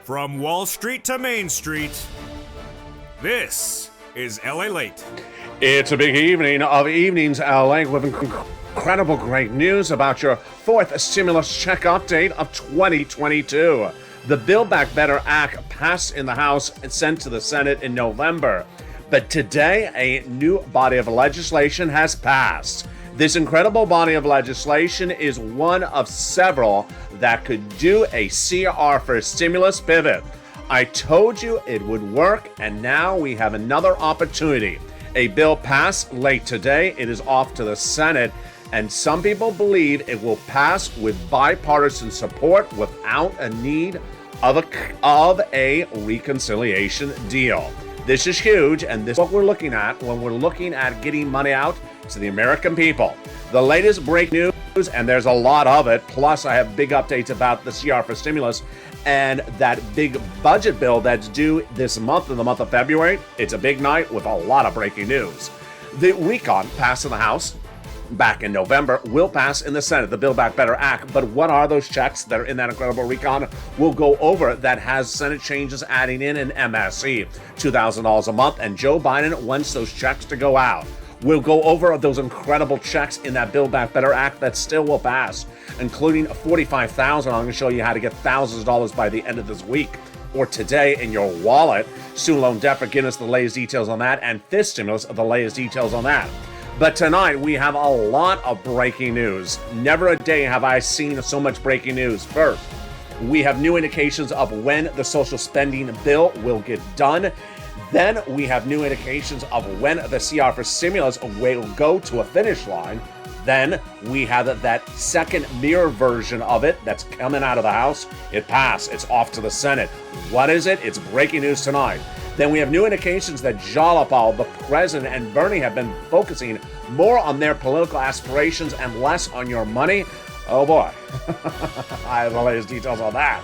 From Wall Street to Main Street, this is LALATE. It's a big evening of evenings, LA, with incredible great news about your fourth stimulus check update of 2022. The Build Back Better Act passed in the House and sent to the Senate in November. But today, a new body of legislation has passed. This incredible body of legislation is one of several that could do a CR for a stimulus pivot. I told you it would work, and now we have another opportunity. A bill passed late today. It is off to the Senate, and some people believe it will pass with bipartisan support without a need of a reconciliation deal. This is huge, and this is what we're looking at when we're looking at getting money out to the American people. The latest breaking news, and there's a lot of it, plus I have big updates about the CR for stimulus and that big budget bill that's due this month, in the month of February. It's a big night with a lot of breaking news. The recon passed in the House back in November will pass in the Senate, the Build Back Better Act. But what are those checks that are in that incredible recon? We'll go over that has Senate changes adding in an MSE, $2,000 a month, and Joe Biden wants those checks to go out. We'll go over those incredible checks in that Build Back Better Act that still will pass, including $45,000. I'm going to show you how to get thousands of dollars by the end of this week or today in your wallet. Student loan debt forgiveness, the latest details on that, and fifth stimulus, the latest details on that. But tonight, we have a lot of breaking news. Never a day have I seen so much breaking news. First, we have new indications of when the social spending bill will get done. Then we have new indications of when the CR for stimulus will go to a finish line. Then we have that second mirror version of it that's coming out of the House. It passed. It's off to the Senate. What is it? It's breaking news tonight. Then we have new indications that Jalopal, the president, and Bernie have been focusing more on their political aspirations and less on your money. Oh boy. I have the latest details on that.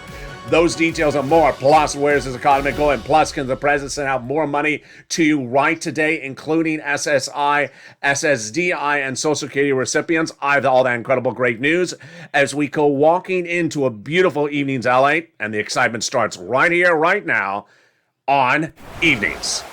Those details and more, plus where's this economy going, plus can the president send out more money to you right today, including SSI, SSDI, and Social Security recipients. I have all that incredible great news as we go walking into a beautiful evening's LA, and the excitement starts right here, right now, on Evenings.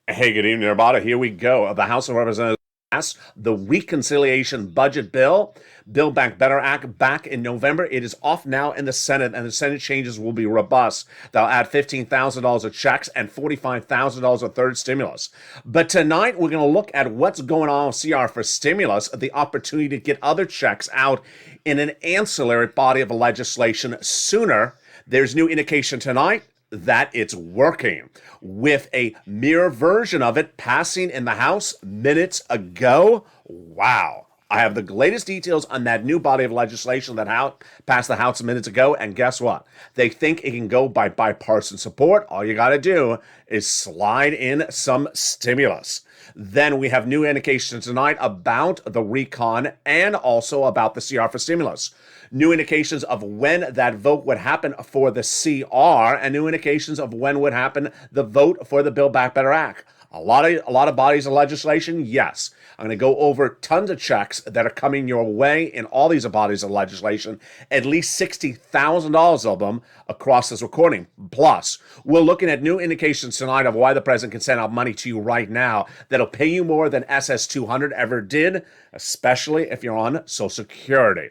Hey, good evening, everybody. Here we go. The House of Representatives passed the reconciliation budget bill, Build Back Better Act, back in November. It is off now in the Senate, and the Senate changes will be robust. They'll add $15,000 of checks and $45,000 of third stimulus. But tonight, we're going to look at what's going on with CR for stimulus, the opportunity to get other checks out in an ancillary body of legislation sooner. There's new indication tonight that it's working, with a mirror version of it passing in the House minutes ago. Wow. I have the latest details on that new body of legislation that passed the House minutes ago, and guess what? They think it can go by bipartisan support. All you got to do is slide in some stimulus. Then we have new indications tonight about the recon and also about the CR for stimulus. New indications of when that vote would happen for the CR, and new indications of when would happen the vote for the Build Back Better Act. A lot of bodies of legislation, yes. I'm going to go over tons of checks that are coming your way in all these bodies of legislation, at least $60,000 of them across this recording. Plus, we're looking at new indications tonight of why the president can send out money to you right now that'll pay you more than SS200 ever did, especially if you're on Social Security.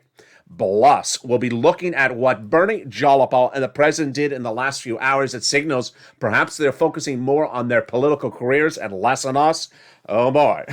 Plus, we'll be looking at what Bernie, Jalopal, and the president did in the last few hours. It signals perhaps they're focusing more on their political careers and less on us. Oh boy.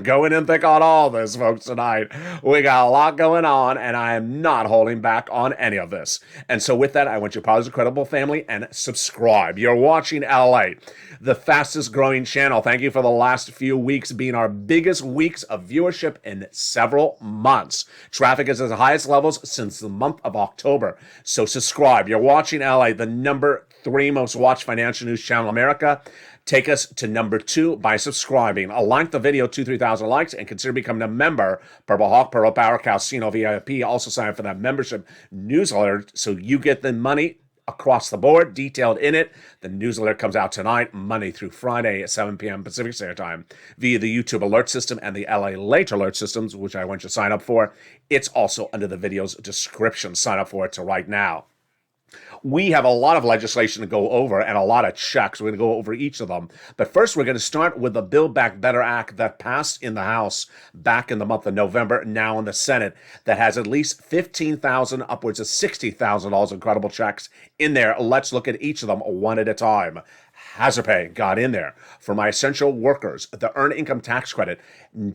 Go in and think on all this, folks, tonight. We got a lot going on, and I am not holding back on any of this. And so with that, I want you to pause the Credible family and subscribe. You're watching LALATE, the fastest growing channel. Thank you for the last few weeks being our biggest weeks of viewership in several months. Traffic is at the highest levels since the month of October. So subscribe. You're watching LALATE, the number 3 most watched financial news channel in America. Take us to number 2 by subscribing. Like the video, 3,000 likes, and consider becoming a member. Purple Hawk, Purple Power, Casino VIP. Also sign up for that membership newsletter so you get the money across the board, detailed in it. The newsletter comes out tonight, Monday through Friday at 7 p.m. Pacific Standard Time via the YouTube alert system and the LALATE alert systems, which I want you to sign up for. It's also under the video's description. Sign up for it right now. We have a lot of legislation to go over and a lot of checks. We're going to go over each of them. But first, we're going to start with the Build Back Better Act that passed in the House back in the month of November, now in the Senate, that has at least $15,000, upwards of $60,000 in credible checks in there. Let's look at each of them one at a time. Hazard pay got in there. For my essential workers, the Earned Income Tax Credit,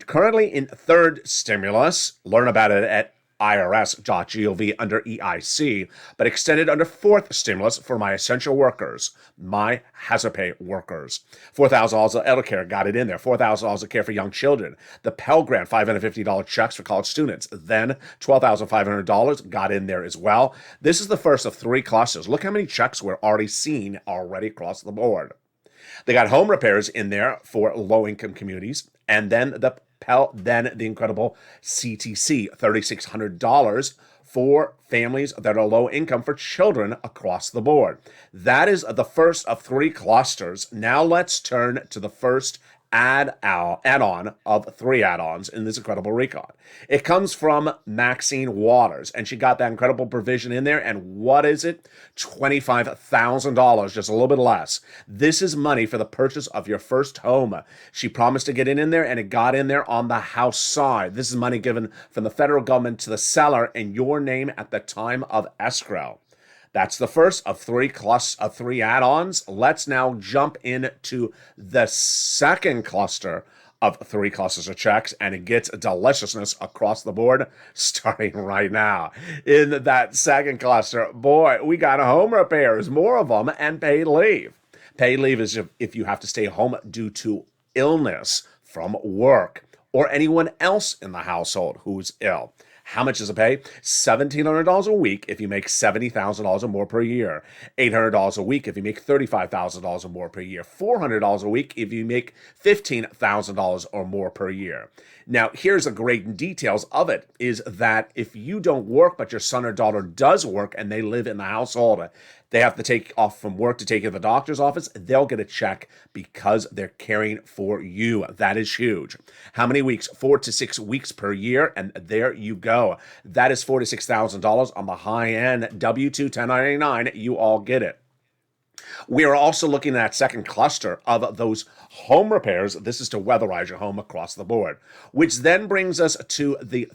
currently in third stimulus. Learn about it at irs.gov under EIC, but extended under fourth stimulus for my essential workers, my hazard pay workers. $4,000 of elder care got it in there. $4,000 of care for young children. The Pell Grant, $550 checks for college students. Then $12,500 got in there as well. This is the first of 3 clusters. Look how many checks we're already seeing already across the board. They got home repairs in there for low-income communities, and then the incredible CTC, $3,600 for families that are low income for children across the board. That is the first of 3 clusters. Now let's turn to the first add-on of 3 add-ons in this incredible recon. It comes from Maxine Waters, and she got that incredible provision in there. And what is it? $25,000, just a little bit less. This is money for the purchase of your first home. She promised to get it in there, and it got in there on the House side. This is money given from the federal government to the seller in your name at the time of escrow. That's the first of 3 add-ons. Let's now jump into the second cluster of 3 clusters of checks, and it gets deliciousness across the board starting right now. In that second cluster, boy, we got home repairs, more of them, and paid leave. Paid leave is if you have to stay home due to illness from work or anyone else in the household who's ill. How much does it pay? $1,700 a week if you make $70,000 or more per year. $800 a week if you make $35,000 or more per year. $400 a week if you make $15,000 or more per year. Now, here's the great details of it, is that if you don't work, but your son or daughter does work and they live in the household, they have to take off from work to take you to the doctor's office, they'll get a check because they're caring for you. That is huge. How many weeks? 4 to 6 weeks per year, and there you go. That is $4,000 to $6,000 on the high end. W-2, 1099, you all get it. We are also looking at that second cluster of those home repairs. This is to weatherize your home across the board, which then brings us to the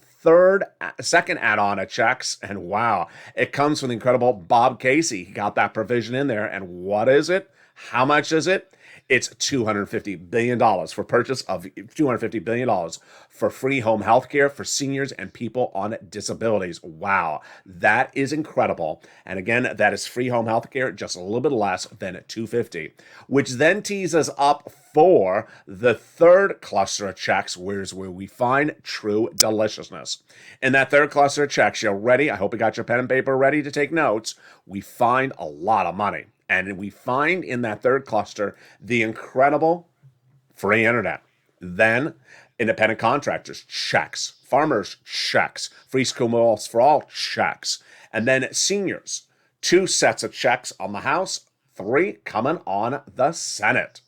second add-on of checks. And wow, it comes from the incredible Bob Casey. He got that provision in there. And what is it? How much is it? It's $250 billion for purchase of $250 billion for free home health care for seniors and people on disabilities. Wow, that is incredible. And again, that is free home health care, just a little bit less than $250, which then tees us up for the third cluster of checks, where we find true deliciousness. In that third cluster of checks, you're ready? I hope you got your pen and paper ready to take notes. We find a lot of money. And we find in that third cluster the incredible free internet. Then independent contractors, checks. Farmers, checks. Free school meals for all, checks. And then seniors, 2 sets of checks on the House, 3 coming on the Senate.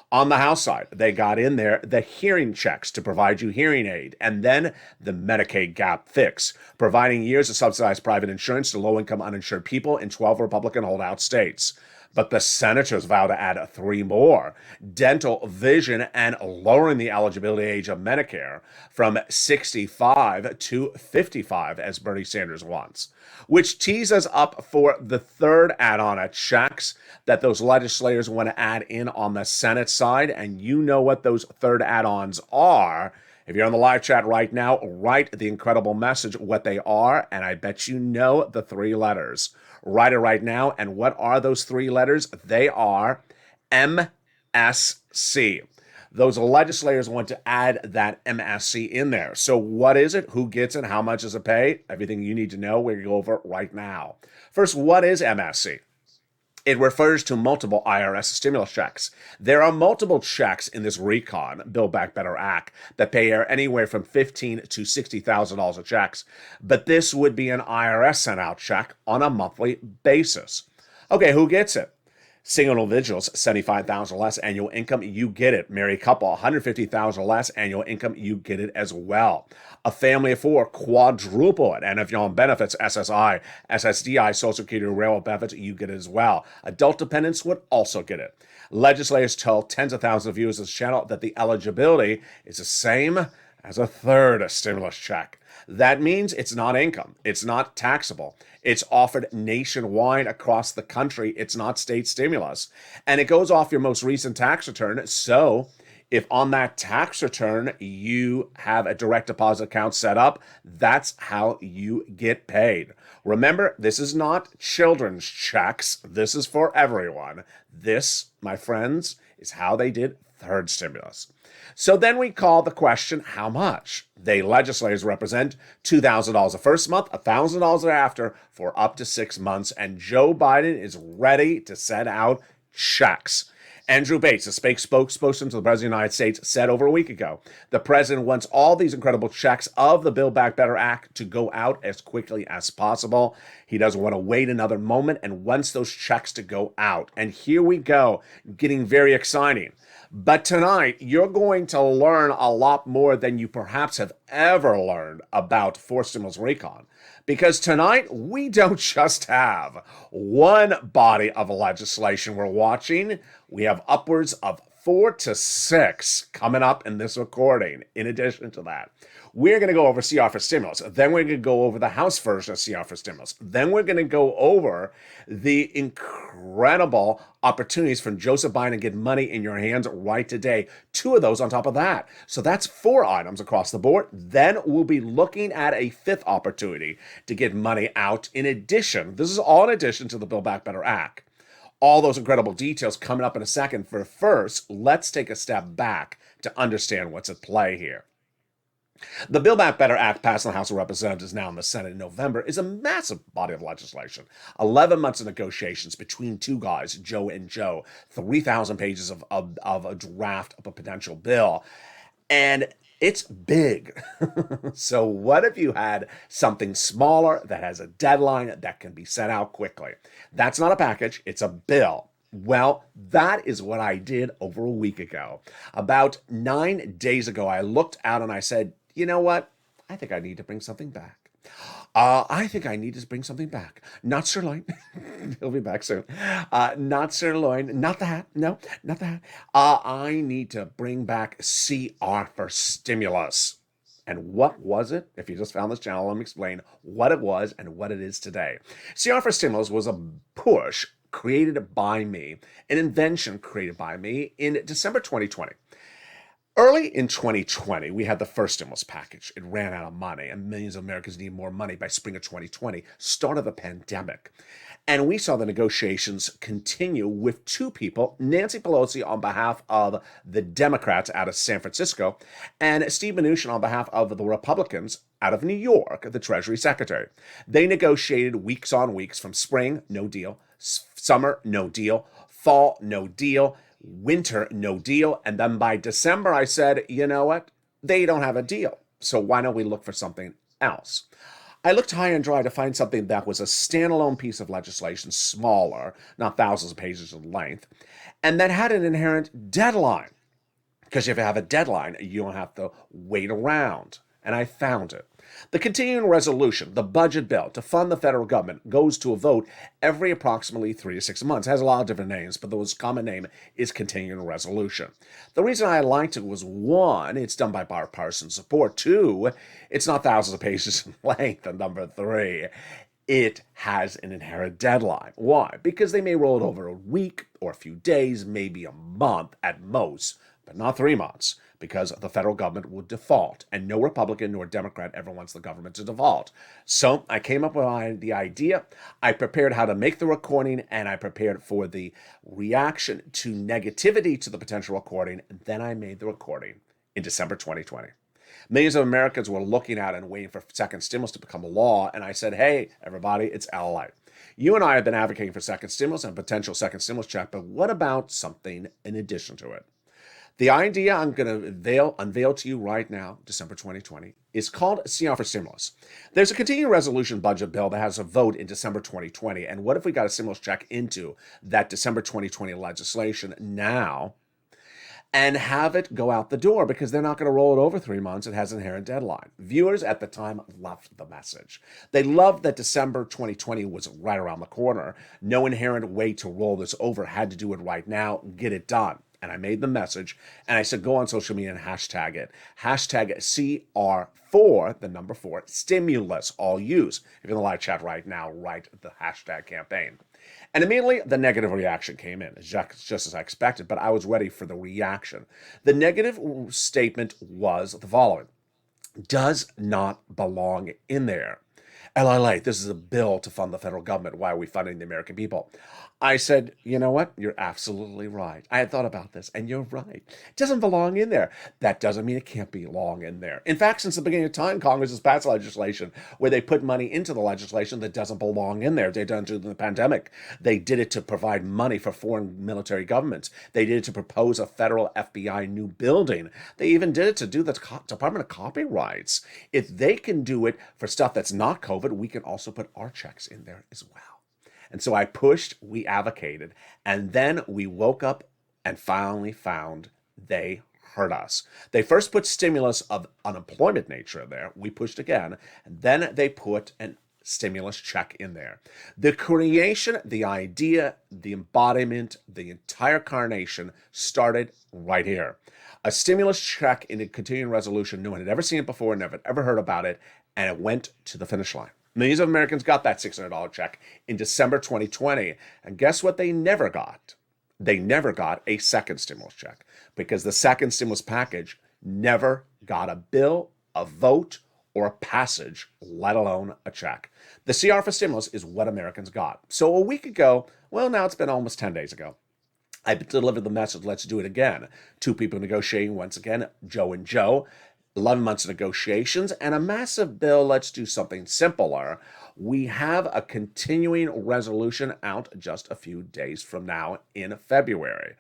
On the House side, they got in there the hearing checks to provide you hearing aid, and then the Medicaid gap fix, providing years of subsidized private insurance to low-income uninsured people in 12 Republican holdout states. But the senators vow to add 3 more: dental, vision, and lowering the eligibility age of Medicare from 65 to 55, as Bernie Sanders wants, which tees us up for the third add-on at checks that those legislators want to add in on the Senate side. And you know what those third add-ons are. If you're on the live chat right now, write the incredible message what they are, and I bet you know the 3 letters. Write it right now. And what are those 3 letters? They are MSC. Those legislators want to add that MSC in there. So what is it? Who gets it? How much does it pay? Everything you need to know, we're going to go over it right now. First, what is MSC? It refers to multiple IRS stimulus checks. There are multiple checks in this recon, Build Back Better Act, that pay anywhere from $15,000 to $60,000 of checks. But this would be an IRS sent out check on a monthly basis. Okay, who gets it? Single individuals, $75,000 less annual income, you get it. Married couple, $150,000 less annual income, you get it as well. A family of 4, quadruple it. And if you're on benefits, SSI, SSDI, Social Security, railroad benefits, you get it as well. Adult dependents would also get it. Legislators tell tens of thousands of viewers of this channel that the eligibility is the same as a third stimulus check. That means it's not income. It's not taxable. It's offered nationwide across the country. It's not state stimulus. And it goes off your most recent tax return. So if on that tax return you have a direct deposit account set up, that's how you get paid. Remember, this is not children's checks. This is for everyone. This, my friends, is how they did third stimulus. So then we call the question, how much? They legislators represent $2,000 the first month, $1,000 thereafter for up to 6 months. And Joe Biden is ready to send out checks. Andrew Bates, the spokesperson to the President of the United States, said over a week ago, the president wants all these incredible checks of the Build Back Better Act to go out as quickly as possible. He doesn't want to wait another moment and wants those checks to go out. And here we go, getting very exciting. But tonight, you're going to learn a lot more than you perhaps have ever learned about forced stimulus recon. Because tonight, we don't just have one body of legislation we're watching. We have upwards of 4 to 6 coming up in this recording. In addition to that, we're going to go over CR for stimulus. Then we're going to go over the House version of CR for stimulus. Then we're going to go over the incredible opportunities from Joseph Biden to get money in your hands right today. 2 of those on top of that. So that's 4 items across the board. Then we'll be looking at a 5th opportunity to get money out. In addition, this is all in addition to the Build Back Better Act. All those incredible details coming up in a second. For first, let's take a step back to understand what's at play here. The Build Back Better Act passed in the House of Representatives, now in the Senate in November, is a massive body of legislation. 11 months of negotiations between 2 guys, Joe and Joe, 3,000 pages of a draft of a potential bill. And it's big. So what if you had something smaller that has a deadline that can be set out quickly? That's not a package, it's a bill. Well, that is what I did over a week ago. About 9 days ago, I looked out and I said, you know what? I think I need to bring something back. I think I need to bring something back. Not sirloin. He'll be back soon. Not sirloin. Not the hat. No, not the hat. I need to bring back CR for stimulus. And what was it? If you just found this channel, let me explain what it was and what it is today. CR for stimulus was a push created by me, an invention created by me in December 2020. Early in 2020, we had the first stimulus package. It ran out of money, and millions of Americans need more money by spring of 2020, start of the pandemic. And we saw the negotiations continue with 2 people, Nancy Pelosi on behalf of the Democrats out of San Francisco, and Steve Mnuchin on behalf of the Republicans out of New York, the Treasury Secretary. They negotiated weeks on weeks from spring, no deal, summer, no deal, fall, no deal, winter, no deal. And then by December, I said, you know what? They don't have a deal. So why don't we look for something else? I looked high and dry to find something that was a standalone piece of legislation, smaller, not thousands of pages in length, and that had an inherent deadline. Because if you have a deadline, you don't have to wait around. And I found it. The continuing resolution, the budget bill to fund the federal government, goes to a vote every approximately 3 to 6 months. It has a lot of different names, but the most common name is continuing resolution. The reason I liked it was, one, it's done by bipartisan support. Two, it's not thousands of pages in length. And number three, it has an inherent deadline. Why? Because they may roll it over a week or a few days, maybe a month at most, but not 3 months, because the federal government would default, and no Republican nor Democrat ever wants the government to default. So I came up with the idea, I prepared how to make the recording, and I prepared for the reaction to negativity to the potential recording, and then I made the recording in December 2020. Millions of Americans were looking at and waiting for second stimulus to become a law, and I said, hey, everybody, it's LALATE. You and I have been advocating for second stimulus and potential second stimulus check, but what about something in addition to it? The idea I'm going to unveil to you right now, December 2020, is called CR for Stimulus. There's a continuing resolution budget bill that has a vote in December 2020, and what if we got a stimulus check into that December 2020 legislation now and have it go out the door, because they're not going to roll it over 3 months. It has an inherent deadline. Viewers at the time loved the message. They loved that December 2020 was right around the corner. No inherent way to roll this over. Had to do it right now. Get it done. And I made the message, and I said, go on social media and hashtag it. Hashtag CR4, the number 4, stimulus, all use. If you're in the live chat right now, write the hashtag campaign. And immediately, the negative reaction came in, just as I expected, but I was ready for the reaction. The negative statement was the following: does not belong in there. LALATE, this is a bill to fund the federal government. Why are we funding the American people? I said, you know what? You're absolutely right. I had thought about this, and you're right. It doesn't belong in there. That doesn't mean it can't belong in there. In fact, since the beginning of time, Congress has passed legislation where they put money into the legislation that doesn't belong in there. They've done it during the pandemic. They did it to provide money for foreign military governments. They did it to propose a federal FBI new building. They even did it to do the Department of Copyrights. If they can do it for stuff that's not COVID, we can also put our checks in there as well. And so I pushed, we advocated, and then we woke up and finally found they heard us. They first put stimulus of unemployment nature in there. We pushed again, and then they put an stimulus check in there. The creation, the idea, the embodiment, the entire carnation started right here. A stimulus check in a continuing resolution. No one had ever seen it before, never ever heard about it, and it went to the finish line. Millions of Americans got that $600 check in December 2020. And guess what they never got? They never got a second stimulus check, because the second stimulus package never got a bill, a vote, or a passage, let alone a check. The CR for stimulus is what Americans got. So a week ago, well, now it's been almost 10 days ago, I delivered the message, let's do it again. Two people negotiating once again, Joe and Joe. 11 months of negotiations, and a massive bill. Let's do something simpler. We have a continuing resolution out just a few days from now in February.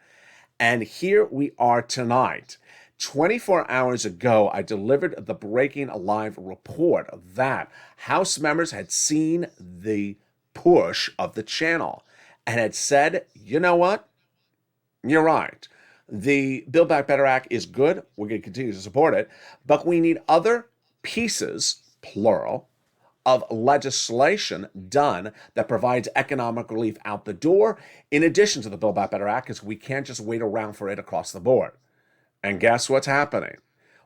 And here we are tonight. 24 hours ago, I delivered the breaking live report that House members had seen the push of the channel and had said, you know what? You're right. The Build Back Better Act is good. We're going to continue to support it. But we need other pieces, plural, of legislation done that provides economic relief out the door, in addition to the Build Back Better Act, because we can't just wait around for it across the board. And guess what's happening?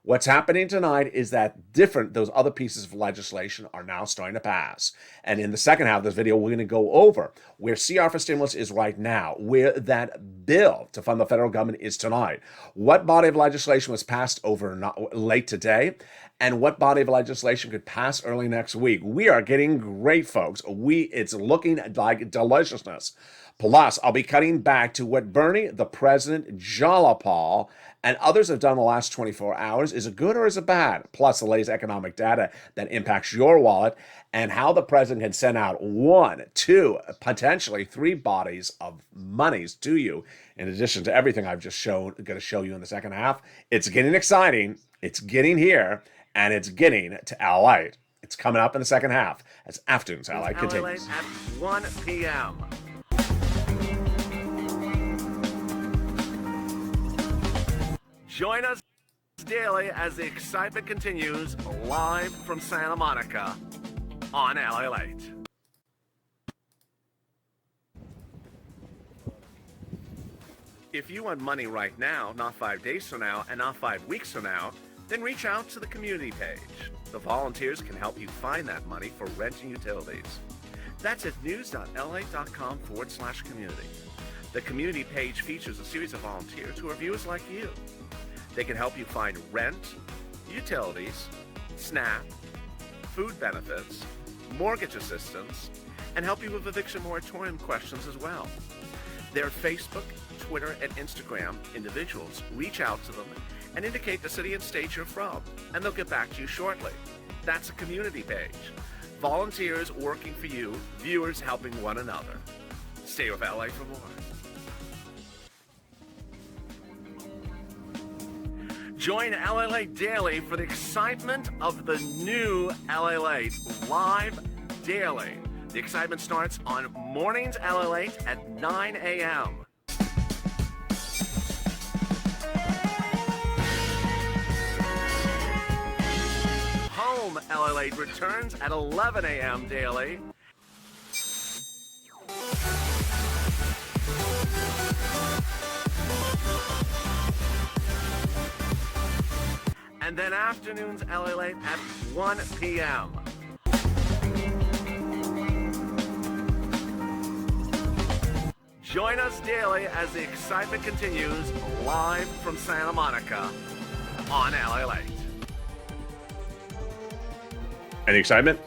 What's happening tonight is that those other pieces of legislation are now starting to pass. And in the second half of this video, we're going to go over where CR for stimulus is right now, where that bill to fund the federal government is tonight, what body of legislation was passed late today, and what body of legislation could pass early next week. We are getting great, folks. It's looking like deliciousness. Plus, I'll be cutting back to what Bernie, the president, Jalapal, and others have done in the last 24 hours. Is it good or is it bad? Plus, the latest economic data that impacts your wallet, and how the president can send out 1, 2, potentially 3 bodies of monies to you, in addition to everything I've just going to show you in the second half. It's getting exciting. It's getting here, and it's getting to LALATE. It's coming up in the second half as Afternoons LALATE continues. At 1 p.m. Join us Daily as the excitement continues live from Santa Monica on LALATE. If you want money right now, not 5 days from now, and not 5 weeks from now, then reach out to the community page. The volunteers can help you find that money for rent and utilities. That's at news.la.com/community. The community page features a series of volunteers who are viewers like you. They can help you find rent, utilities, SNAP, food benefits, mortgage assistance, and help you with eviction moratorium questions as well. Their Facebook, Twitter, and Instagram individuals reach out to them and indicate the city and state you're from, and they'll get back to you shortly. That's a community page. Volunteers working for you, viewers helping one another. Stay with LA for more. Join LALATE Daily for the excitement of the new LALATE live daily. The excitement starts on mornings LALATE at 9 a.m. Home LALATE returns at 11 a.m. daily. And then afternoons LALATE at 1 p.m. Join us daily as the excitement continues live from Santa Monica on LALATE. And the excitement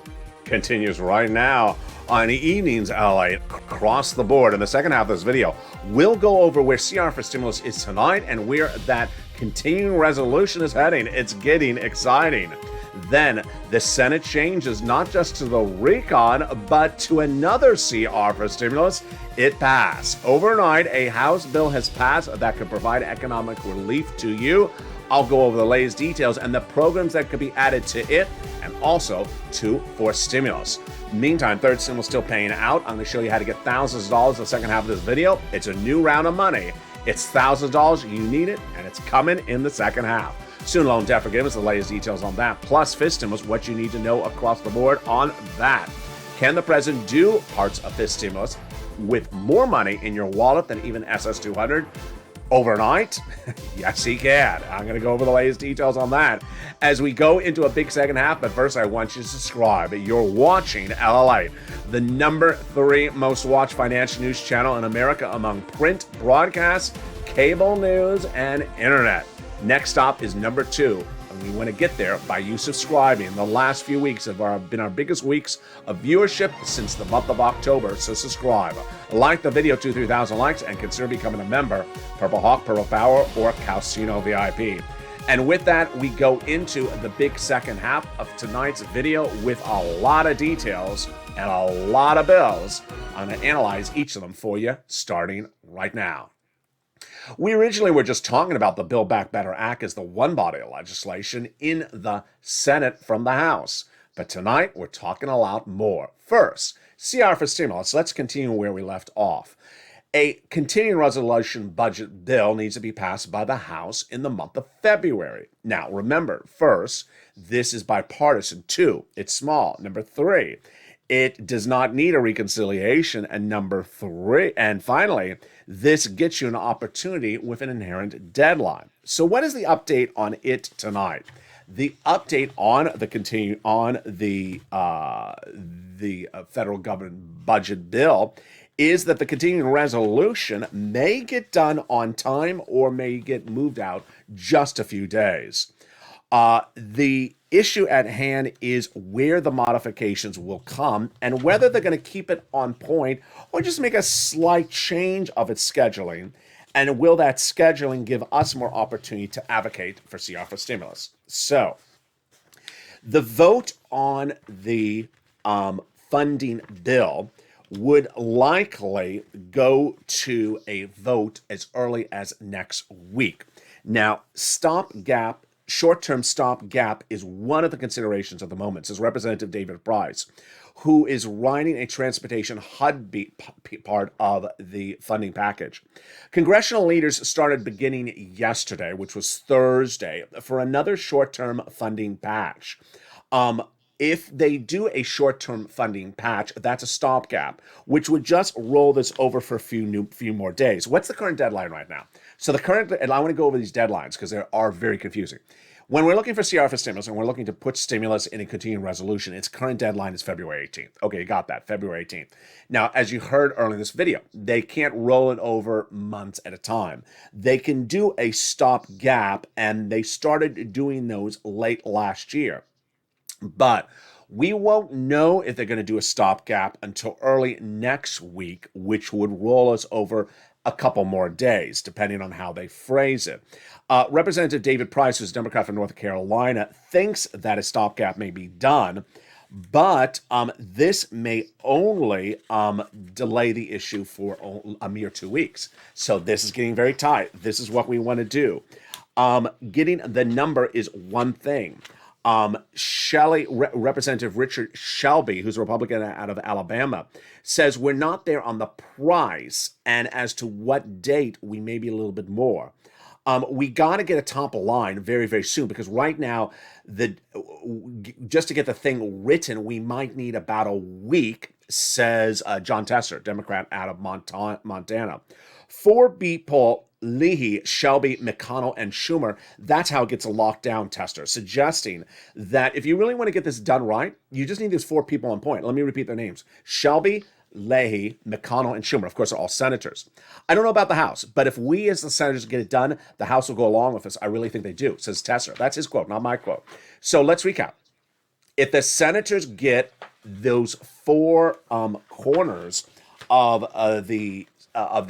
continues right now on Evenings LA across the board. In the second half of this video, we'll go over where CR for stimulus is tonight and where that continuing resolution is heading. It's getting exciting. Then the Senate changes not just to the recon, but to another CR for stimulus. It passed. Overnight, a House bill has passed that could provide economic relief to you. I'll go over the latest details and the programs that could be added to it, and also for stimulus. Meantime, third stimulus still paying out. I'm going to show you how to get thousands of dollars in the second half of this video. It's a new round of money. It's thousands of dollars. You need it, and it's coming in the second half. Student loan debt forgiveness, the latest details on that. Plus, fifth stimulus, what you need to know across the board on that. Can the president do parts of fifth stimulus with more money in your wallet than even SS200? Overnight? Yes, he can. I'm going to go over the latest details on that as we go into a big second half. But first, I want you to subscribe. You're watching LALATE, the #3 most watched financial news channel in America among print, broadcast, cable news, and internet. Next stop is #2. And we want to get there by you subscribing. The last few weeks have been our biggest weeks of viewership since the month of October, so subscribe. Like the video, 2,000-3,000 likes, and consider becoming a member, Purple Hawk, Purple Power, or Calcino VIP. And with that, we go into the big second half of tonight's video with a lot of details and a lot of bills. I'm going to analyze each of them for you, starting right now. We originally were just talking about the Build Back Better Act as the one body of legislation in the Senate from the House. But tonight, we're talking a lot more. First, CR for stimulus. Let's continue where we left off. A continuing resolution budget bill needs to be passed by the House in the month of February. Now, remember, first, this is bipartisan. 2, it's small. 3, it does not need a reconciliation. And 3, and finally, this gets you an opportunity with an inherent deadline. So what is the update on it tonight? The update on the federal government budget bill is that the continuing resolution may get done on time or may get moved out just a few days. The issue at hand is where the modifications will come and whether they're going to keep it on point or just make a slight change of its scheduling. And will that scheduling give us more opportunity to advocate for CR for stimulus? So, the vote on the funding bill would likely go to a vote as early as next week. Now, short-term stopgap is one of the considerations at the moment, says Representative David Price, who is writing a transportation HUD part of the funding package. Congressional leaders started beginning yesterday, which was Thursday, for another short-term funding patch. If they do a short-term funding patch, that's a stopgap, which would just roll this over for a few more days. What's the current deadline right now? So and I want to go over these deadlines because they are very confusing. When we're looking for CR for stimulus and we're looking to put stimulus in a continuing resolution, its current deadline is February 18th. Okay, you got that, February 18th. Now, as you heard earlier in this video, they can't roll it over months at a time. They can do a stopgap, and they started doing those late last year. But we won't know if they're going to do a stopgap until early next week, which would roll us over a couple more days, depending on how they phrase it. Representative David Price, who's a Democrat from North Carolina, thinks that a stopgap may be done, but this may only delay the issue for a mere 2 weeks. So this is getting very tight. This is what we want to do. Getting the number is one thing. Representative Richard Shelby, who's a Republican out of Alabama, says we're not there on the price, and as to what date, we may be a little bit more. We got to get a top line very, very soon, because right now, just to get the thing written, we might need about a week, says John Tesser, Democrat out of Montana. For people, Leahy, Shelby, McConnell, and Schumer, that's how it gets a lockdown tester, suggesting that if you really want to get this done right, you just need these 4 people on point. Let me repeat their names. Shelby, Leahy, McConnell, and Schumer. Of course, are all senators. I don't know about the House, but if we as the senators get it done, the House will go along with us. I really think they do, says Tesser. That's his quote, not my quote. So let's recap. If the senators get those 4 corners of the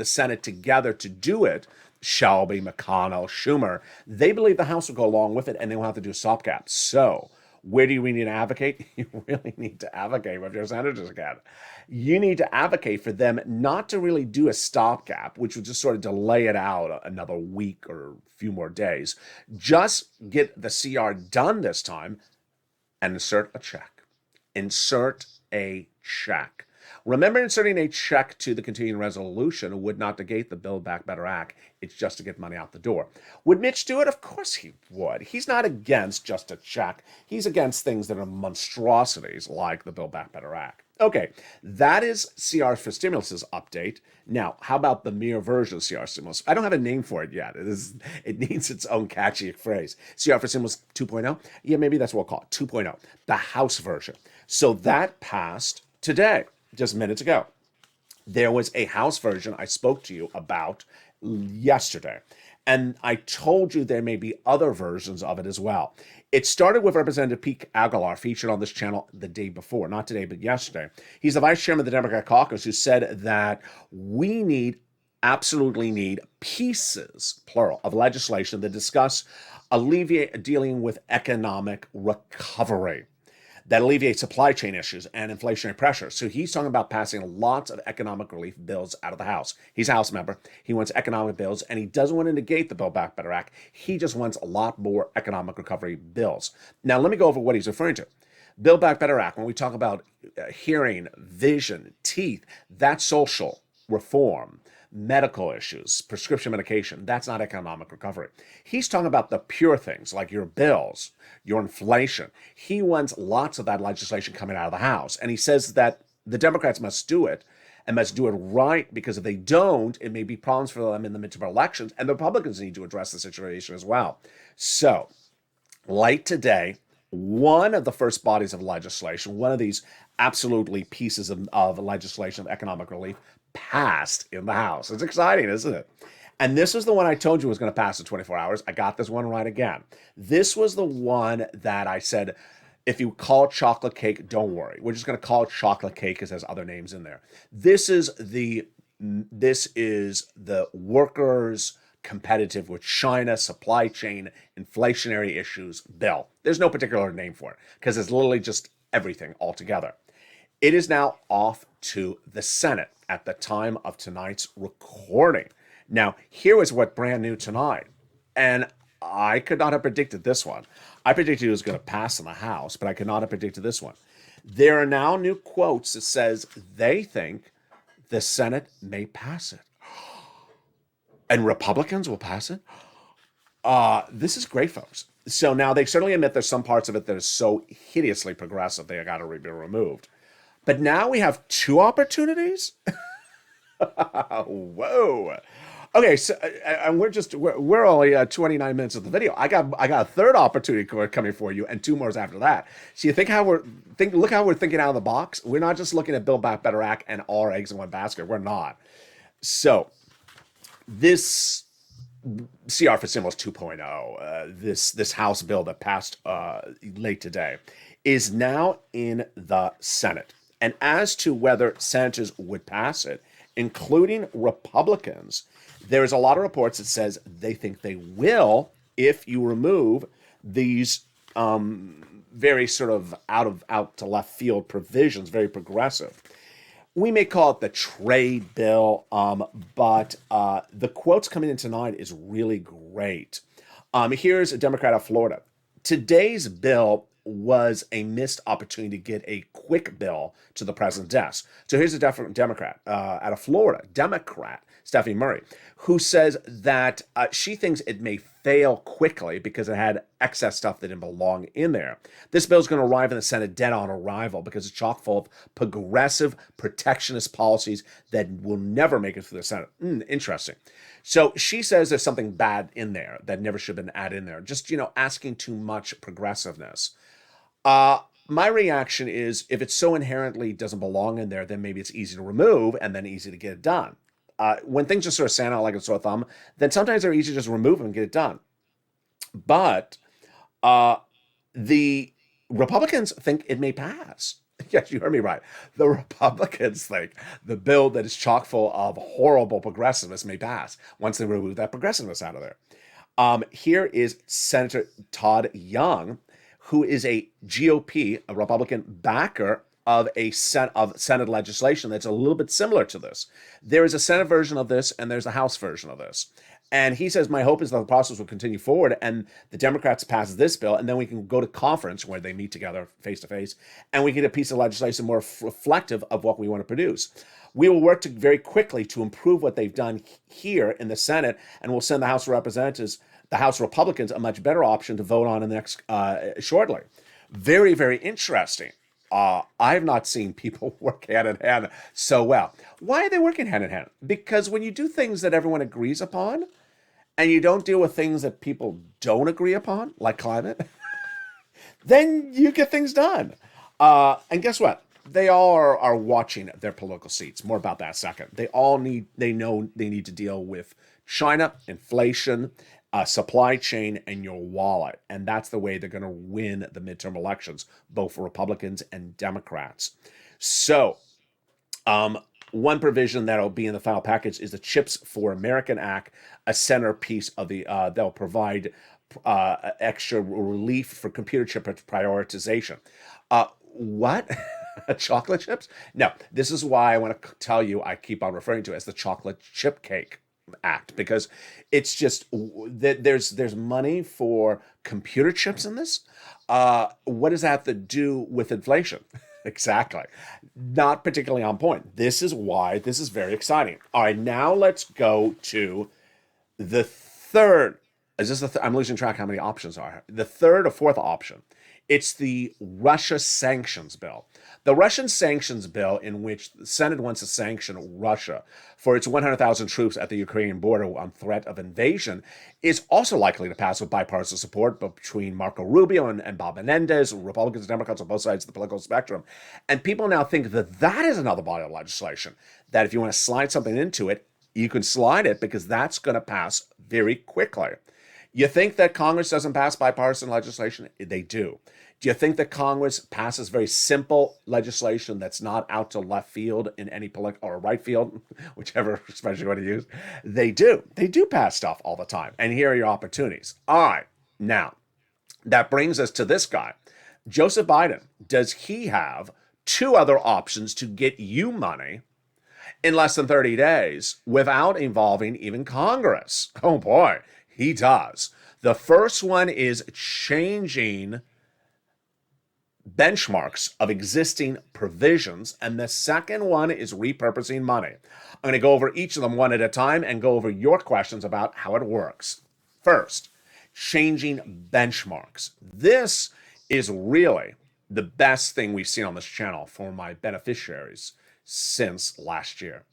Senate together to do it, Shelby, McConnell, Schumer, they believe the House will go along with it, and they won't have to do a stopgap. So where do we need to advocate? You really need to advocate with your senators again. You need to advocate for them not to really do a stopgap, which would just sort of delay it out another week or a few more days. Just get the CR done this time and insert a check. Insert a check. Remember, inserting a check to the continuing resolution would not negate the Build Back Better Act. It's just to get money out the door. Would Mitch do it? Of course he would. He's not against just a check. He's against things that are monstrosities like the Build Back Better Act. Okay, that is CR for Stimulus' update. Now, how about the mere version of CR Stimulus? I don't have a name for it yet. It needs its own catchy phrase. CR for Stimulus 2.0? Yeah, maybe that's what we'll call it, 2.0, the House version. So that passed today, just minutes ago. There was a House version I spoke to you about yesterday, and I told you there may be other versions of it as well. It started with Representative Pete Aguilar, featured on this channel the day before, not today, but yesterday. He's the vice chairman of the Democrat caucus, who said that we absolutely need pieces, plural, of legislation that discuss dealing with economic recovery, that alleviates supply chain issues and inflationary pressure. So he's talking about passing lots of economic relief bills out of the House. He's a House member. He wants economic bills, and he doesn't want to negate the Build Back Better Act. He just wants a lot more economic recovery bills. Now, let me go over what he's referring to. Build Back Better Act, when we talk about hearing, vision, teeth, that's social reform. Medical issues, prescription medication, that's not economic recovery. He's talking about the pure things like your bills, your inflation. He wants lots of that legislation coming out of the House. And he says that the Democrats must do it and must do it right, because if they don't, it may be problems for them in the midterm elections. And the Republicans need to address the situation as well. So, late today, one of the first bodies of legislation, one of these absolutely pieces of legislation of economic relief, passed in the House. It's exciting, isn't it? And this is the one I told you was going to pass in 24 hours. I got this one right again. This was the one that I said, if you call it chocolate cake, don't worry. We're just going to call it chocolate cake because there's other names in there. This is the workers' competitive with China, supply chain, inflationary issues bill. There's no particular name for it because it's literally just everything altogether. It is now off to the Senate at the time of tonight's recording. Now, here is what brand new tonight. And I could not have predicted this one. I predicted it was going to pass in the House, but I could not have predicted this one. There are now new quotes that says they think the Senate may pass it. And Republicans will pass it? This is great, folks. So now they certainly admit there's some parts of it that are so hideously progressive they got to be removed. But now we have two opportunities? Whoa. Okay, so and we're only 29 minutes of the video. I got a third opportunity coming for you, and two more after that. So you look how we're thinking out of the box. We're not just looking at Build Back Better Act and all our eggs in one basket. We're not. So this CR for Stimulus 2.0, this House bill that passed late today, is now in the Senate. And as to whether senators would pass it, including Republicans, there's a lot of reports that says they think they will if you remove these very sort of out to left field provisions, very progressive. We may call it the trade bill, but the quotes coming in tonight is really great. Here's a Democrat of Florida. Today's bill was a missed opportunity to get a quick bill to the president's desk. So here's a Democrat out of Florida, Democrat Stephanie Murray, who says that she thinks it may fail quickly because it had excess stuff that didn't belong in there. This bill is going to arrive in the Senate dead on arrival because it's chock full of progressive protectionist policies that will never make it through the Senate. Interesting. So she says there's something bad in there that never should have been added in there. Just, asking too much progressiveness. My reaction is if it so inherently doesn't belong in there, then maybe it's easy to remove and then easy to get it done. When things just sort of stand out like a sore thumb, then sometimes they're easy to just remove them and get it done. But the Republicans think it may pass. Yes, you heard me right. The Republicans think the bill that is chock full of horrible progressiveness may pass once they remove that progressiveness out of there. Here is Senator Todd Young, who is a GOP, a Republican backer of Senate legislation that's a little bit similar to this. There is a Senate version of this, and there's a House version of this. And he says, my hope is that the process will continue forward, and the Democrats pass this bill, and then we can go to conference where they meet together face-to-face, and we get a piece of legislation more reflective of what we want to produce. We will work very quickly to improve what they've done here in the Senate, and we'll send the House of Representatives, the House Republicans, a much better option to vote on in the next shortly. Very, very interesting. I have not seen people work hand in hand so well. Why are they working hand in hand? Because when you do things that everyone agrees upon, and you don't deal with things that people don't agree upon, like climate, then you get things done. And guess what? They all are watching their political seats. More about that in a second. They know they need to deal with China, inflation, supply chain, and your wallet. And that's the way they're going to win the midterm elections, both for Republicans and Democrats. So, one provision that'll be in the final package is the Chips for American Act, a centerpiece of the that'll provide extra relief for computer chip prioritization. What? Chocolate chips? No, this is why I want to tell you I keep on referring to it as the Chocolate Chip Cake Act, because it's just there's money for computer chips in this. What does that have to do with inflation? Exactly. Not particularly on point. This is why this is very exciting. All right, now let's go to the third. Is this I'm losing track how many options are. The third or fourth option. It's the Russia sanctions bill. The Russian sanctions bill, in which the Senate wants to sanction Russia for its 100,000 troops at the Ukrainian border on threat of invasion, is also likely to pass with bipartisan support between Marco Rubio and Bob Menendez, Republicans and Democrats on both sides of the political spectrum. And people now think that that is another body of legislation, that if you want to slide something into it, you can slide it because that's going to pass very quickly. You think that Congress doesn't pass bipartisan legislation? They do. Do you think that Congress passes very simple legislation that's not out to left field in any or right field, whichever expression you want to use? They do. They do pass stuff all the time. And here are your opportunities. All right. Now, that brings us to this guy. Joseph Biden. Does he have two other options to get you money in less than 30 days without involving even Congress? Oh, boy. He does. The first one is changing benchmarks of existing provisions, and the second one is repurposing money. I'm going to go over each of them one at a time and go over your questions about how it works. First, changing benchmarks. This is really the best thing we've seen on this channel for my beneficiaries since last year.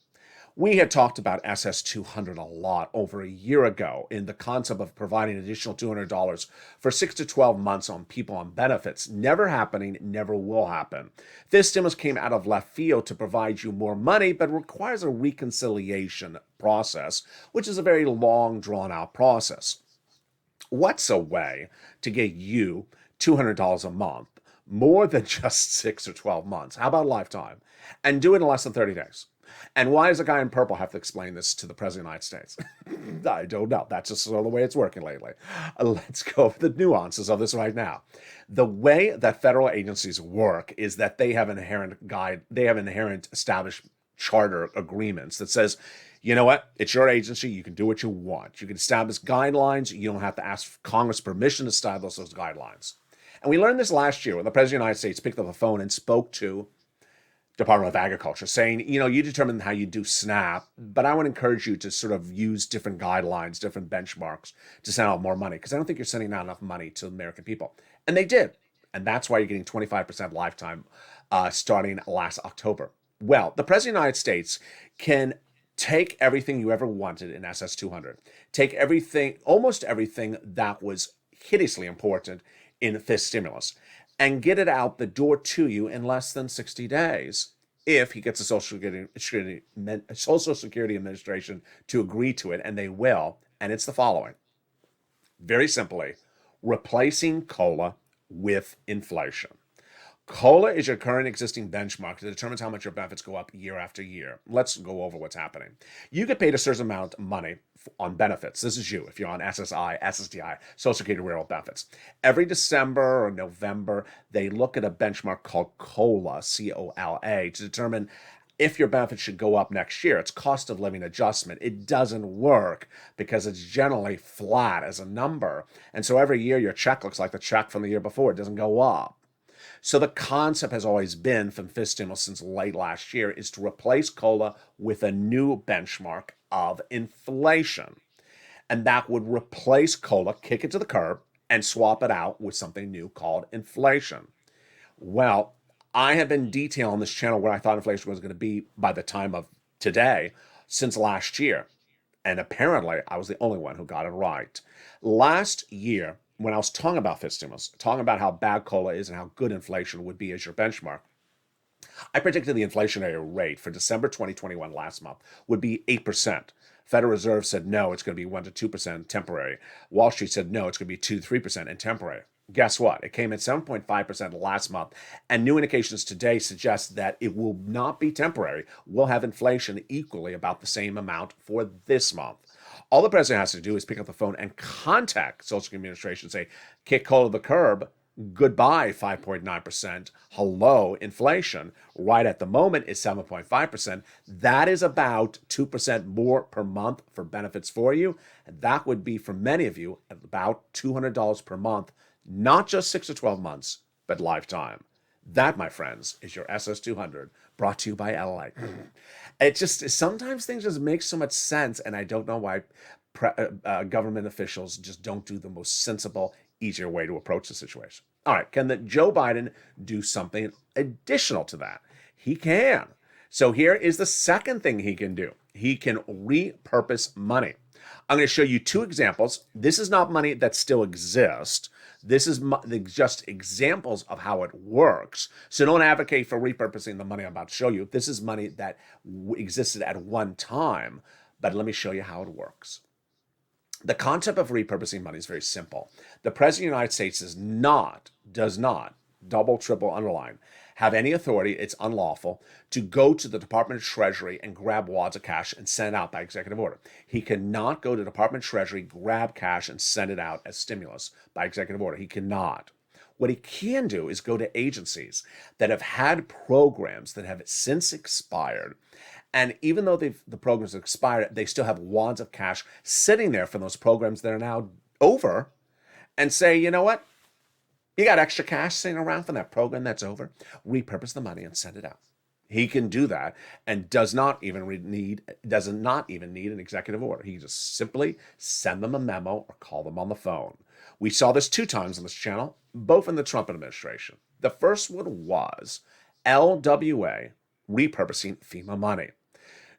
We had talked about SS200 a lot over a year ago in the concept of providing additional $200 for 6 to 12 months on people on benefits. Never happening, never will happen. This stimulus came out of left field to provide you more money, but requires a reconciliation process, which is a very long, drawn-out process. What's a way to get you $200 a month, more than just 6 or 12 months? How about a lifetime? And do it in less than 30 days. And why does a guy in purple have to explain this to the President of the United States? I don't know. That's just sort of the way it's working lately. Let's go over the nuances of this right now. The way that federal agencies work is that they have inherent established charter agreements that says, you know what? It's your agency. You can do what you want. You can establish guidelines. You don't have to ask Congress permission to establish those guidelines. And we learned this last year when the President of the United States picked up the phone and spoke to Department of Agriculture saying, you determine how you do SNAP, but I would encourage you to sort of use different guidelines, different benchmarks to send out more money, because I don't think you're sending out enough money to the American people. And they did. And that's why you're getting 25% lifetime starting last October. Well, the President of the United States can take everything you ever wanted in SS200, take everything, almost everything that was hideously important in this stimulus, and get it out the door to you in less than 60 days if he gets the Social Security Administration to agree to it, and they will. And it's the following. Very simply, replacing COLA with inflation. COLA is your current existing benchmark that determines how much your benefits go up year after year. Let's go over what's happening. You get paid a certain amount of money on benefits. This is you, if you're on SSI, SSDI, Social Security Rural Benefits. Every December or November, they look at a benchmark called COLA, C-O-L-A, to determine if your benefits should go up next year. It's cost of living adjustment. It doesn't work because it's generally flat as a number. And so every year your check looks like the check from the year before. It doesn't go up. So the concept has always been from FIS stimulus since late last year is to replace COLA with a new benchmark of inflation. And that would replace COLA, kick it to the curb, and swap it out with something new called inflation. Well, I have been detailing on this channel where I thought inflation was going to be by the time of today since last year. And apparently I was the only one who got it right. Last year, when I was talking about FIS stimulus, talking about how bad COLA is and how good inflation would be as your benchmark, I predicted the inflationary rate for December 2021 last month would be 8%. Federal Reserve said no, it's going to be 1 to 2% temporary. Wall Street said no, it's going to be 2 to 3% and temporary. Guess what? It came in 7.5% last month, and new indications today suggest that it will not be temporary. We'll have inflation equally about the same amount for this month. All the president has to do is pick up the phone and contact Social Security Administration and say, kick COLA to the curb, goodbye 5.9%, hello inflation. Right at the moment is 7.5%. That is about 2% more per month for benefits for you. And that would be for many of you about $200 per month, not just 6 or 12 months, but lifetime. That, my friends, is your SS200, brought to you by LALATE. It just, sometimes things just make so much sense, and I don't know why government officials just don't do the most sensible, easier way to approach the situation. All right, can Joe Biden do something additional to that? He can. So here is the second thing he can do. He can repurpose money. I'm going to show you two examples. This is not money that still exists. This is just examples of how it works. So don't advocate for repurposing the money I'm about to show you. This is money that existed at one time, but let me show you how it works. The concept of repurposing money is very simple. The President of the United States does not, double, triple, underline, have any authority, it's unlawful, to go to the Department of Treasury and grab wads of cash and send it out by executive order. He cannot go to the Department of Treasury, grab cash, and send it out as stimulus by executive order. He cannot. What he can do is go to agencies that have had programs that have since expired, and even though the programs have expired, they still have wads of cash sitting there for those programs that are now over, and say, you know what? You got extra cash sitting around from that program that's over? Repurpose the money and send it out. He can do that and does not even need an executive order. He just simply send them a memo or call them on the phone. We saw this 2 times on this channel, both in the Trump administration. The first one was LWA repurposing FEMA money.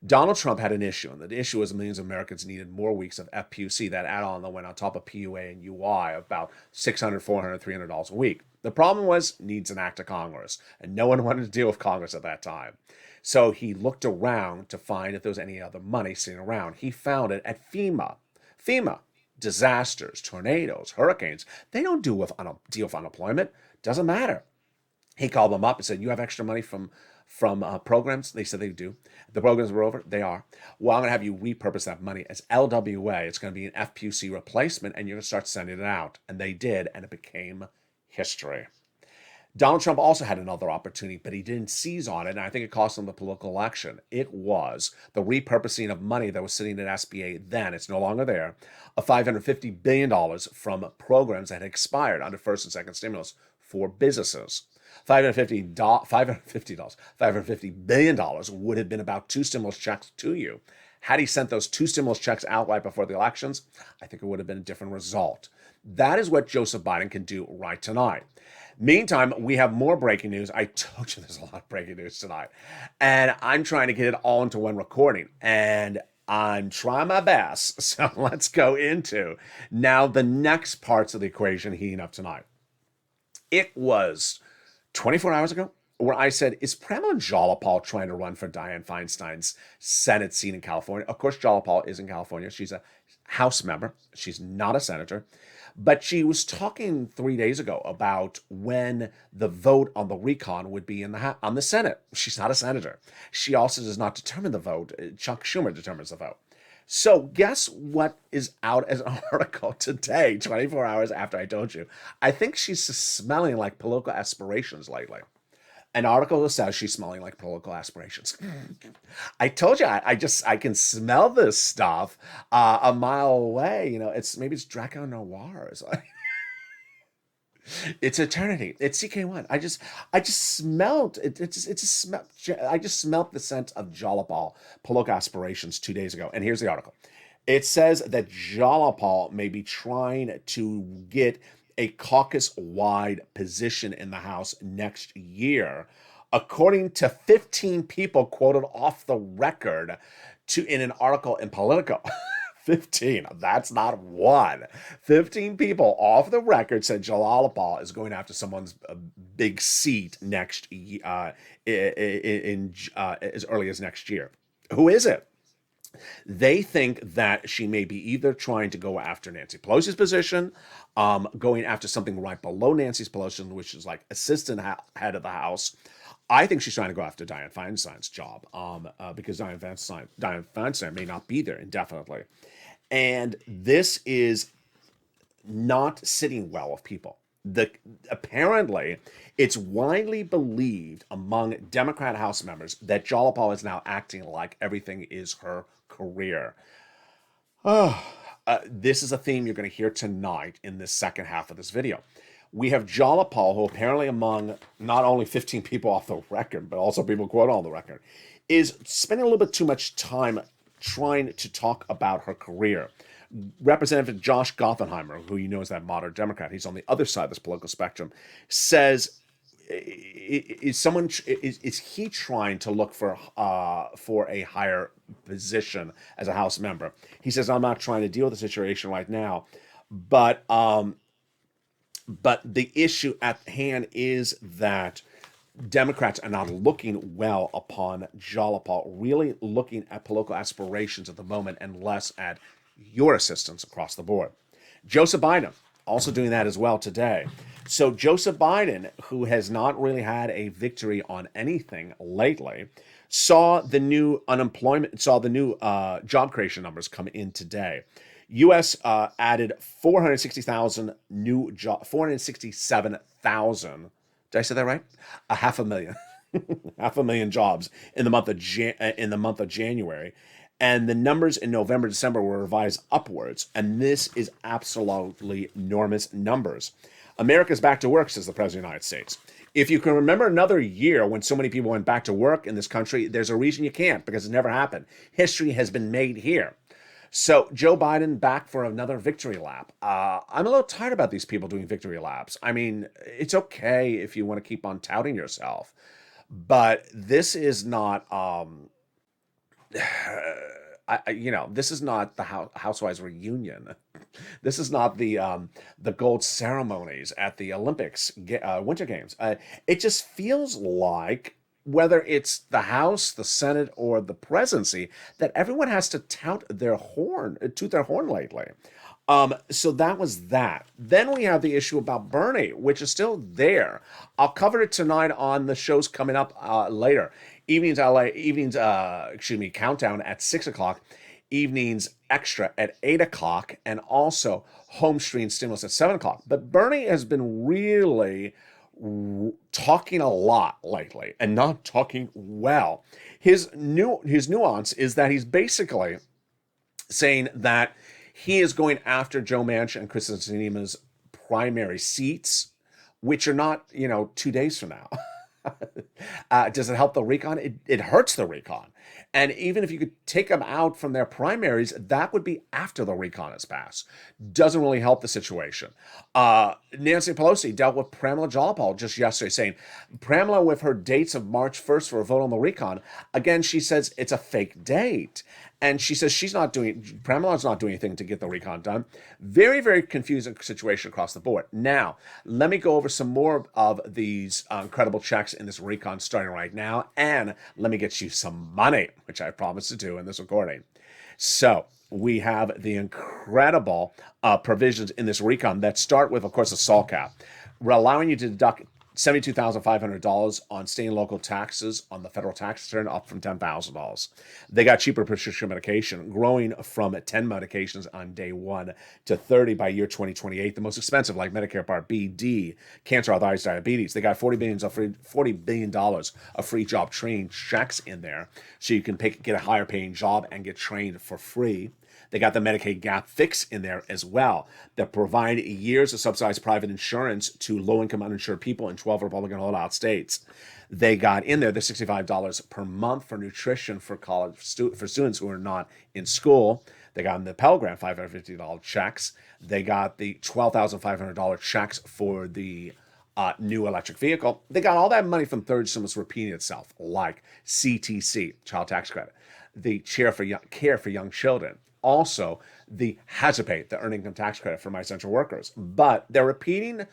Donald Trump had an issue, and the issue was millions of Americans needed more weeks of FPUC, that add-on that went on top of PUA and UI, about $600, $400, $300 a week. The problem was needs an act of Congress, and no one wanted to deal with Congress at that time. So he looked around to find if there was any other money sitting around. He found it at FEMA. FEMA, disasters, tornadoes, hurricanes, they don't deal with unemployment. Doesn't matter. He called them up and said, you have extra money from programs? They said they do. The programs were over? They are. Well, I'm going to have you repurpose that money as LWA. It's going to be an FPUC replacement, and you're going to start sending it out. And they did, and it became history. Donald Trump also had another opportunity, but he didn't seize on it, and I think it cost him the political election. It was the repurposing of money that was sitting at SBA then, it's no longer there, of $550 billion from programs that had expired under first and second stimulus for businesses. $550 billion would have been about 2 stimulus checks to you. Had he sent those 2 stimulus checks out right before the elections, I think it would have been a different result. That is what Joseph Biden can do right tonight. Meantime, we have more breaking news. I told you there's a lot of breaking news tonight. And I'm trying to get it all into one recording. And I'm trying my best. So let's go into now the next parts of the equation heating up tonight. It was 24 hours ago where I said, is Pramila Jayapal trying to run for Dianne Feinstein's Senate seat in California? Of course, Jayapal is in California. She's a House member. She's not a senator. But she was talking 3 days ago about when the vote on the recon would be on the Senate. She's not a senator. She also does not determine the vote. Chuck Schumer determines the vote. So guess what is out as an article today, 24 hours after I told you? I think she's smelling like political aspirations lately. An article that says she's smelling like political aspirations. I told you, I can smell this stuff a mile away. You know, maybe it's Draco Noir. It's like, it's eternity. It's CK1. I just smelled it. It's a smell. I just smelled the scent of Jayapal political aspirations 2 days ago. And here's the article. It says that Jayapal may be trying to get a caucus-wide position in the House next year, according to 15 people quoted off the record in an article in Politico. 15. That's not one. 15 people off the record said Jayapal is going after someone's big seat next as early as next year. Who is it? They think that she may be either trying to go after Nancy Pelosi's position, going after something right below Nancy's position, which is like assistant head of the House. I think she's trying to go after Dianne Feinstein's job because Dianne Feinstein may not be there indefinitely. And this is not sitting well with people. Apparently, it's widely believed among Democrat House members that Jayapal is now acting like everything is her career. This is a theme you're going to hear tonight in the second half of this video. We have Jayapal, who apparently among not only 15 people off the record, but also people quoted on the record, is spending a little bit too much time trying to talk about her career. Representative Josh Gothenheimer, who you know is that moderate Democrat, he's on the other side of this political spectrum, says, is he trying to look for a higher position as a House member? He says, I'm not trying to deal with the situation right now, but the issue at hand is that Democrats are not looking well upon Jayapal, really looking at political aspirations at the moment and less at your assistance across the board. Joseph Biden also doing that as well today. So Joseph Biden, who has not really had a victory on anything lately, saw the new job creation numbers come in today. U.S. added 467,000. Did I say that right? 500,000, 500,000 jobs in the month of January. And the numbers in November, December were revised upwards. And this is absolutely enormous numbers. America's back to work, says the President of the United States. If you can remember another year when so many people went back to work in this country, there's a reason you can't, because it never happened. History has been made here. So Joe Biden back for another victory lap. I'm a little tired about these people doing victory laps. I mean, it's okay if you want to keep on touting yourself, but this is not, this is not the Housewives reunion. This is not the gold ceremonies at the Olympics, Winter Games. It just feels like, whether it's the House, the Senate, or the presidency, that everyone has to toot their horn lately. So that was that. Then we have the issue about Bernie, which is still there. I'll cover it tonight on the shows coming up later. Countdown at 6 o'clock. Evenings extra at 8 o'clock, and also home stream stimulus at 7 o'clock. But Bernie has been really talking a lot lately and not talking well. His nuance is that he's basically saying that he is going after Joe Manchin and Kristen Sinema's primary seats, which are not, 2 days from now. Does it help the recon? It hurts the recon. And even if you could take them out from their primaries, that would be after the recon is passed. Doesn't really help the situation. Nancy Pelosi dealt with Pramila Jayapal just yesterday, saying Pramila, with her dates of March 1st for a vote on the recon, again, she says it's a fake date. And she says Pramila's not doing anything to get the recon done. Very, very confusing situation across the board. Now, let me go over some more of these incredible checks in this recon starting right now. And let me get you some money, which I promised to do in this recording. So we have the incredible provisions in this recon that start with, of course, a SALT cap. We're allowing you to deduct $72,500 on state and local taxes on the federal tax return, up from $10,000. They got cheaper prescription medication, growing from 10 medications on day one to 30 by year 2028. The most expensive, like Medicare Part B, D, cancer, arthritis, diabetes. They got $40 billion of free job training checks in there, so you can get a higher paying job and get trained for free. They got the Medicaid gap fix in there as well, that provide years of subsidized private insurance to low-income uninsured people in 12 Republican holdout states. They got in there the $65 per month for nutrition for college for students who are not in school. They got in the Pell Grant $550 checks. They got the $12,500 checks for the new electric vehicle. They got all that money from third stimulus repeating itself, like CTC, Child Tax Credit, the Care for Young Children. Also, the hazard pay, the earned income tax credit for my essential workers. But they're repeating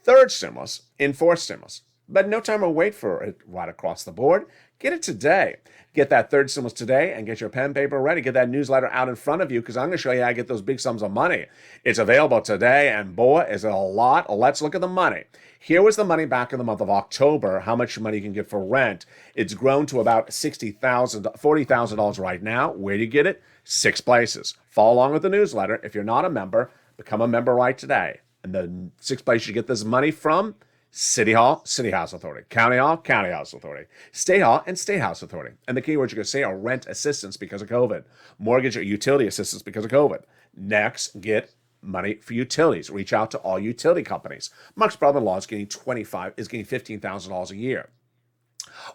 third stimulus in fourth stimulus. But no time to wait for it right across the board. Get it today. Get that third stimulus today and get your pen and paper ready. Get that newsletter out in front of you, because I'm going to show you how to get those big sums of money. It's available today, and boy, is it a lot. Let's look at the money. Here was the money back in the month of October, how much money you can get for rent. It's grown to about $40,000 right now. Where do you get it? 6 places. Follow along with the newsletter. If you're not a member, become a member right today. And the 6 places you get this money from: City Hall, City House Authority; County Hall, County House Authority; State Hall, and State House Authority. And the keywords you're going to say are rent assistance because of COVID, mortgage or utility assistance because of COVID. Next, get money for utilities. Reach out to all utility companies. Mark's brother-in-law is getting $15,000 a year.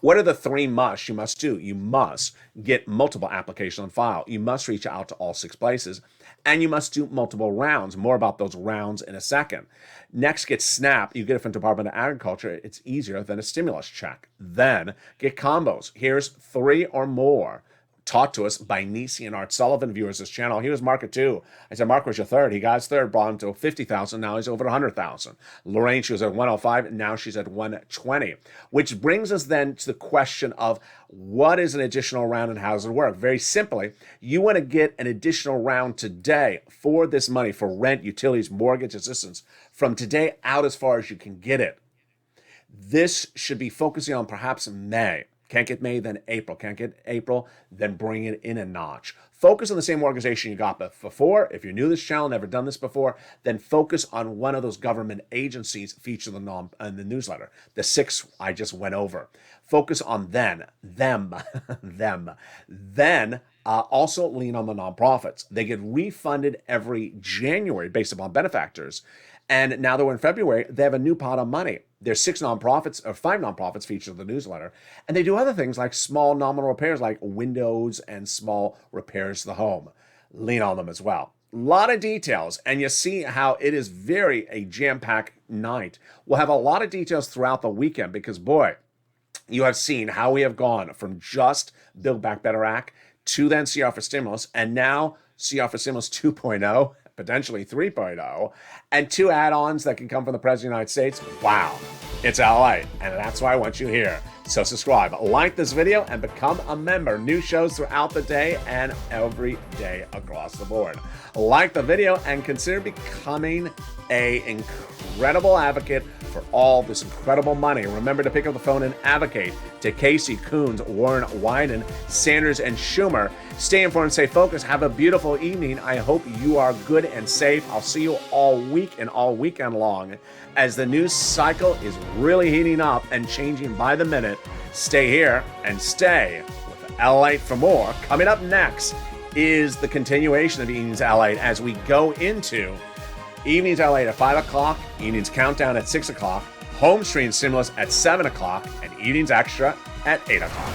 What are the 3 musts you must do? You must get multiple applications on file. You must reach out to all 6 places. And you must do multiple rounds. More about those rounds in a second. Next, get SNAP. You get it from Department of Agriculture. It's easier than a stimulus check. Then, get combos. Here's 3 or more. Taught to us by Nisi and Art Sullivan, viewers of this channel. He was Mark at 2. I said, Mark was your third. He got his third, brought him to 50,000. Now he's over 100,000. Lorraine, she was at 105. Now she's at 120. Which brings us then to the question of what is an additional round and how does it work? Very simply, you want to get an additional round today for this money for rent, utilities, mortgage assistance from today out as far as you can get it. This should be focusing on perhaps May. Can't get May, then April. Can't get April, then bring it in a notch. Focus on the same organization you got before. If you're new to this channel, never done this before, then focus on one of those government agencies featured in the newsletter. The 6 I just went over. Focus on them. Then also lean on the nonprofits. They get refunded every January based upon benefactors. And now that we're in February, they have a new pot of money. There's 6 nonprofits or 5 nonprofits featured in the newsletter. And they do other things like small nominal repairs like windows and small repairs to the home. Lean on them as well. A lot of details, and you see how it is very a jam-packed night. We'll have a lot of details throughout the weekend because, boy, you have seen how we have gone from just Build Back Better Act to then CR for Stimulus, and now CR for Stimulus 2.0, potentially 3.0, and 2 add-ons that can come from the President of the United States. Wow, it's LALATE, and that's why I want you here. So subscribe, like this video, and become a member. New shows throughout the day and every day across the board. Like the video and consider becoming an incredible advocate for all this incredible money. Remember to pick up the phone and advocate to Casey, Coons, Warren, Wyden, Sanders, and Schumer. Stay informed, stay focused. Have a beautiful evening. I hope you are good and safe. I'll see you all week and all weekend long as the news cycle is really heating up and changing by the minute. Stay here and stay with LALATE for more. Coming up next is the continuation of Evenings LALATE as we go into Evenings LALATE at 5 o'clock, Evenings Countdown at 6 o'clock, Home Stream Stimulus at 7 o'clock, and Evenings Extra at 8 o'clock.